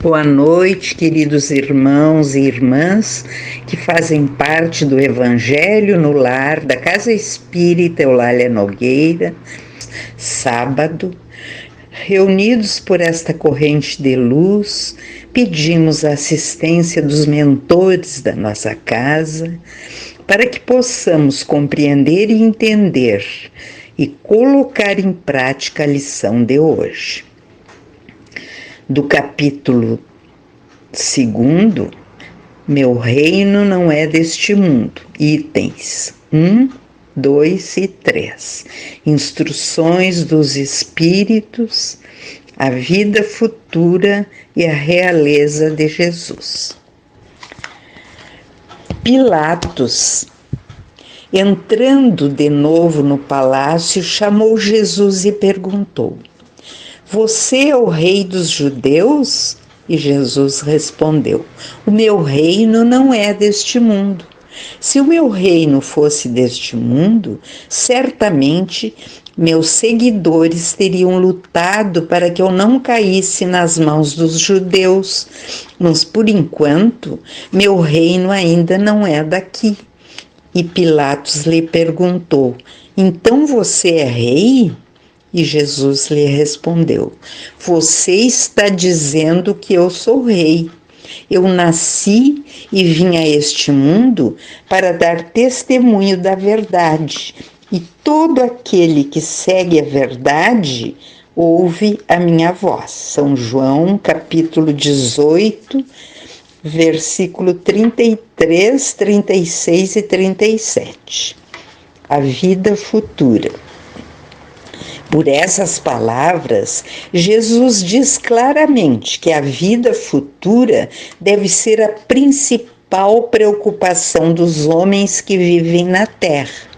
Boa noite, queridos irmãos e irmãs que fazem parte do Evangelho no Lar da Casa Espírita Eulália Nogueira. Sábado, reunidos por esta corrente de luz, pedimos a assistência dos mentores da nossa casa para que possamos compreender e entender e colocar em prática a lição de hoje. Do capítulo 2, Meu reino não é deste mundo, itens 1, 2 e 3. Instruções dos Espíritos, a vida futura e a realeza de Jesus. Pilatos, entrando de novo no palácio, chamou Jesus e perguntou: Você é o rei dos judeus? E Jesus respondeu: O meu reino não é deste mundo. Se o meu reino fosse deste mundo, certamente meus seguidores teriam lutado para que eu não caísse nas mãos dos judeus. Mas, por enquanto, meu reino ainda não é daqui. E Pilatos lhe perguntou: Então você é rei? E Jesus lhe respondeu: Você está dizendo que eu sou rei. Eu nasci e vim a este mundo para dar testemunho da verdade. E todo aquele que segue a verdade ouve a minha voz. São João, capítulo 18, versículo 33, 36 e 37. A vida futura. Por essas palavras, Jesus diz claramente que a vida futura deve ser a principal preocupação dos homens que vivem na Terra.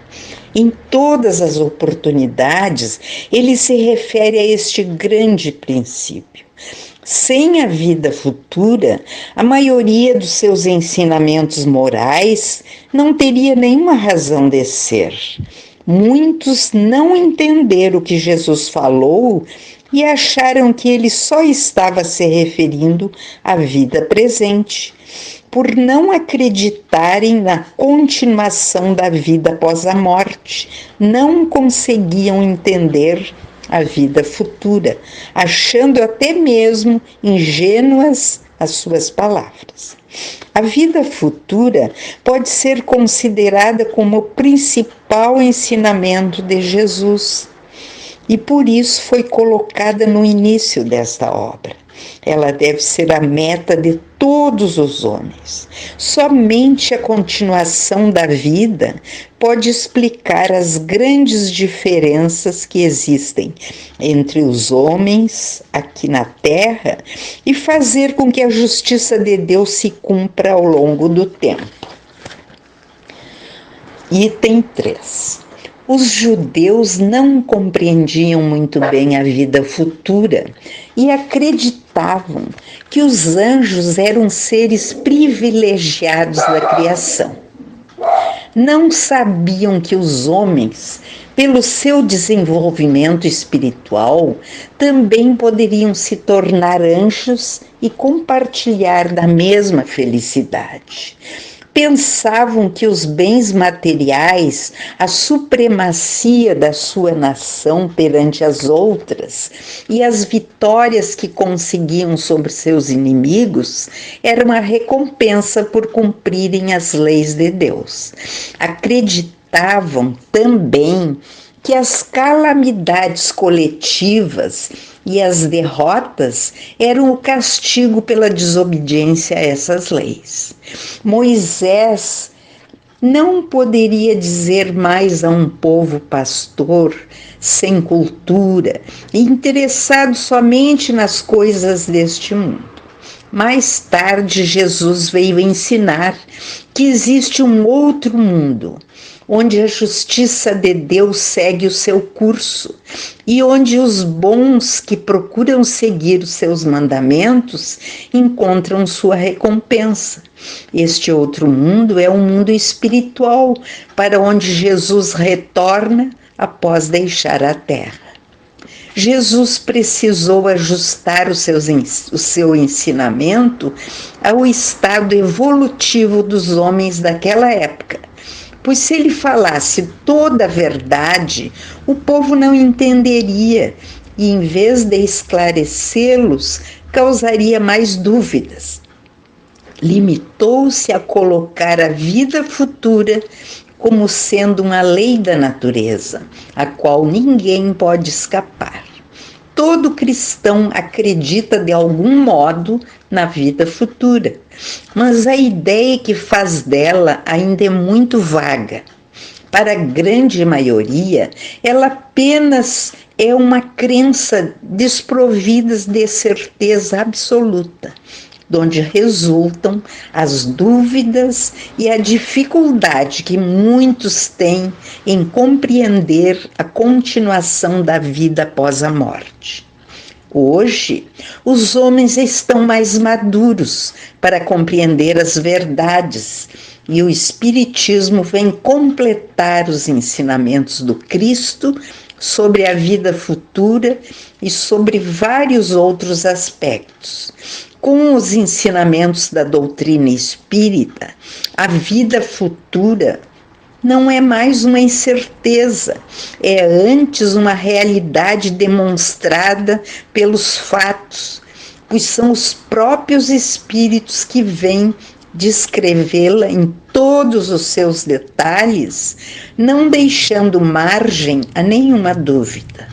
Em todas as oportunidades, ele se refere a este grande princípio. Sem a vida futura, a maioria dos seus ensinamentos morais não teria nenhuma razão de ser. Muitos não entenderam o que Jesus falou e acharam que ele só estava se referindo à vida presente, por não acreditarem na continuação da vida após a morte. Não conseguiam entender a vida futura, achando até mesmo ingênuas as suas palavras. A vida futura pode ser considerada como o principal ensinamento de Jesus e por isso foi colocada no início desta obra. Ela deve ser a meta de todos os homens. Somente a continuação da vida pode explicar as grandes diferenças que existem entre os homens aqui na Terra e fazer com que a justiça de Deus se cumpra ao longo do tempo. Item 3. Os judeus não compreendiam muito bem a vida futura e acreditavam que os anjos eram seres privilegiados da criação. Não sabiam que os homens, pelo seu desenvolvimento espiritual, também poderiam se tornar anjos e compartilhar da mesma felicidade. Pensavam que os bens materiais, a supremacia da sua nação perante as outras e as vitórias que conseguiam sobre seus inimigos eram a recompensa por cumprirem as leis de Deus. Acreditavam também que as calamidades coletivas e as derrotas eram o castigo pela desobediência a essas leis. Moisés não poderia dizer mais a um povo pastor, sem cultura, interessado somente nas coisas deste mundo. Mais tarde, Jesus veio ensinar que existe um outro mundo, onde a justiça de Deus segue o seu curso e onde os bons que procuram seguir os seus mandamentos encontram sua recompensa. Este outro mundo é um mundo espiritual, para onde Jesus retorna após deixar a terra. Jesus precisou ajustar o seu ensinamento ao estado evolutivo dos homens daquela época. Pois se ele falasse toda a verdade, o povo não entenderia e, em vez de esclarecê-los, causaria mais dúvidas. Limitou-se a colocar a vida futura como sendo uma lei da natureza, a qual ninguém pode escapar. Todo cristão acredita de algum modo na vida futura, mas a ideia que faz dela ainda é muito vaga. Para a grande maioria, ela apenas é uma crença desprovida de certeza absoluta, donde resultam as dúvidas e a dificuldade que muitos têm em compreender a continuação da vida após a morte. Hoje, os homens estão mais maduros para compreender as verdades e o Espiritismo vem completar os ensinamentos do Cristo sobre a vida futura e sobre vários outros aspectos. Com os ensinamentos da doutrina espírita, a vida futura não é mais uma incerteza, é antes uma realidade demonstrada pelos fatos, pois são os próprios espíritos que vêm descrevê-la em todos os seus detalhes, não deixando margem a nenhuma dúvida.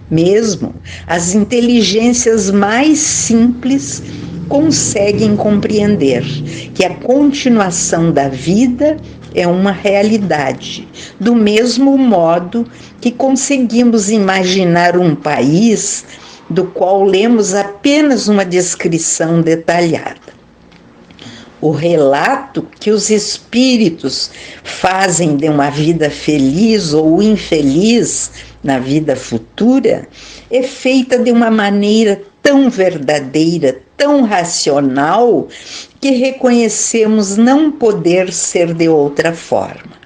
Mesmo as inteligências mais simples conseguem compreender que a continuação da vida é uma realidade, do mesmo modo que conseguimos imaginar um país do qual lemos apenas uma descrição detalhada. O relato que os espíritos fazem de uma vida feliz ou infeliz na vida futura é feita de uma maneira tão verdadeira, tão racional, que reconhecemos não poder ser de outra forma.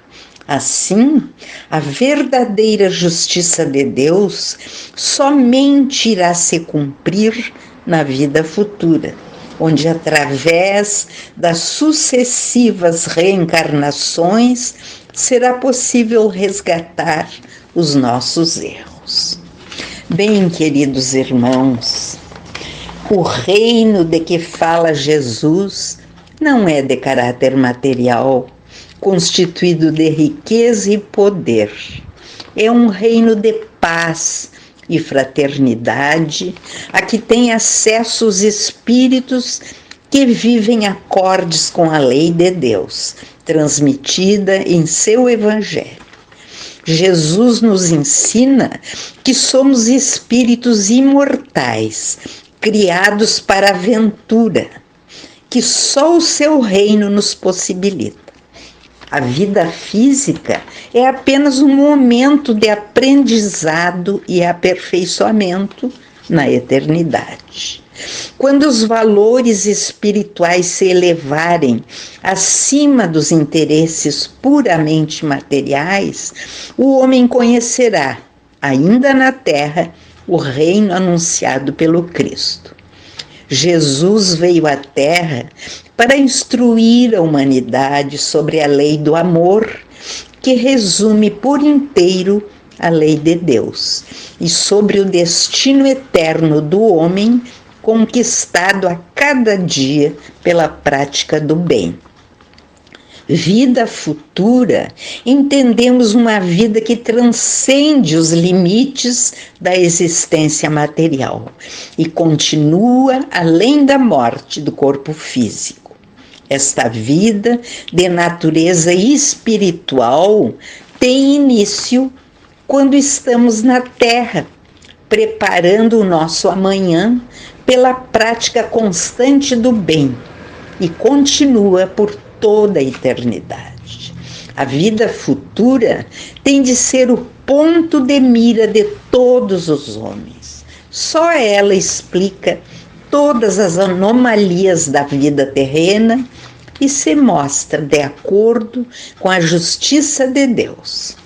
Assim, a verdadeira justiça de Deus somente irá se cumprir na vida futura, onde, através das sucessivas reencarnações, será possível resgatar os nossos erros. Bem, queridos irmãos, o reino de que fala Jesus não é de caráter material, constituído de riqueza e poder. É um reino de paz e fraternidade, a que tem acesso os espíritos que vivem acordes com a lei de Deus, transmitida em seu Evangelho. Jesus nos ensina que somos espíritos imortais, criados para a aventura, que só o seu reino nos possibilita. A vida física é apenas um momento de aprendizado e aperfeiçoamento na eternidade. Quando os valores espirituais se elevarem acima dos interesses puramente materiais, o homem conhecerá, ainda na terra, o reino anunciado pelo Cristo. Jesus veio à Terra para instruir a humanidade sobre a lei do amor, que resume por inteiro a lei de Deus, e sobre o destino eterno do homem, conquistado a cada dia pela prática do bem. Vida futura, entendemos uma vida que transcende os limites da existência material e continua além da morte do corpo físico. Esta vida de natureza espiritual tem início quando estamos na Terra, preparando o nosso amanhã pela prática constante do bem e continua por toda a eternidade. A vida futura tem de ser o ponto de mira de todos os homens. Só ela explica todas as anomalias da vida terrena e se mostra de acordo com a justiça de Deus.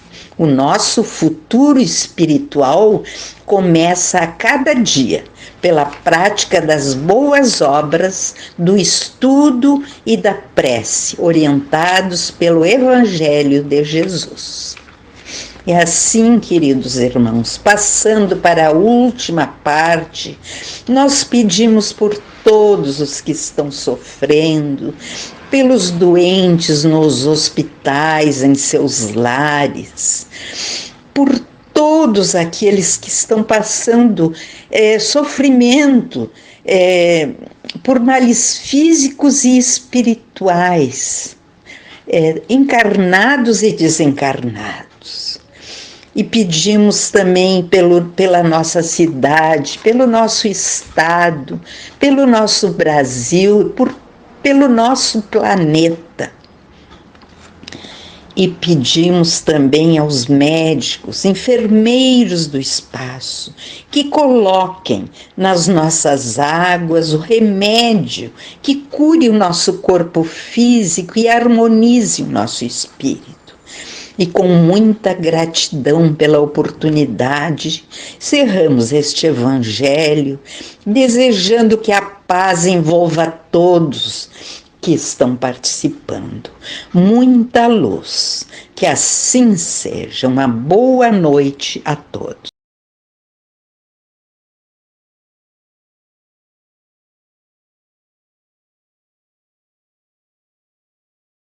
O nosso futuro espiritual começa a cada dia, pela prática das boas obras, do estudo e da prece, orientados pelo Evangelho de Jesus. E assim, queridos irmãos, passando para a última parte, nós pedimos por todos os que estão sofrendo, pelos doentes nos hospitais, em seus lares, por todos aqueles que estão passando sofrimento, por males físicos e espirituais, encarnados e desencarnados. E pedimos também pela nossa cidade, pelo nosso estado, pelo nosso Brasil, pelo nosso planeta. E pedimos também aos médicos, enfermeiros do espaço, que coloquem nas nossas águas o remédio que cure o nosso corpo físico e harmonize o nosso espírito. E com muita gratidão pela oportunidade, cerramos este evangelho, desejando que a paz envolva todos que estão participando. Muita luz, que assim seja. Uma boa noite a todos.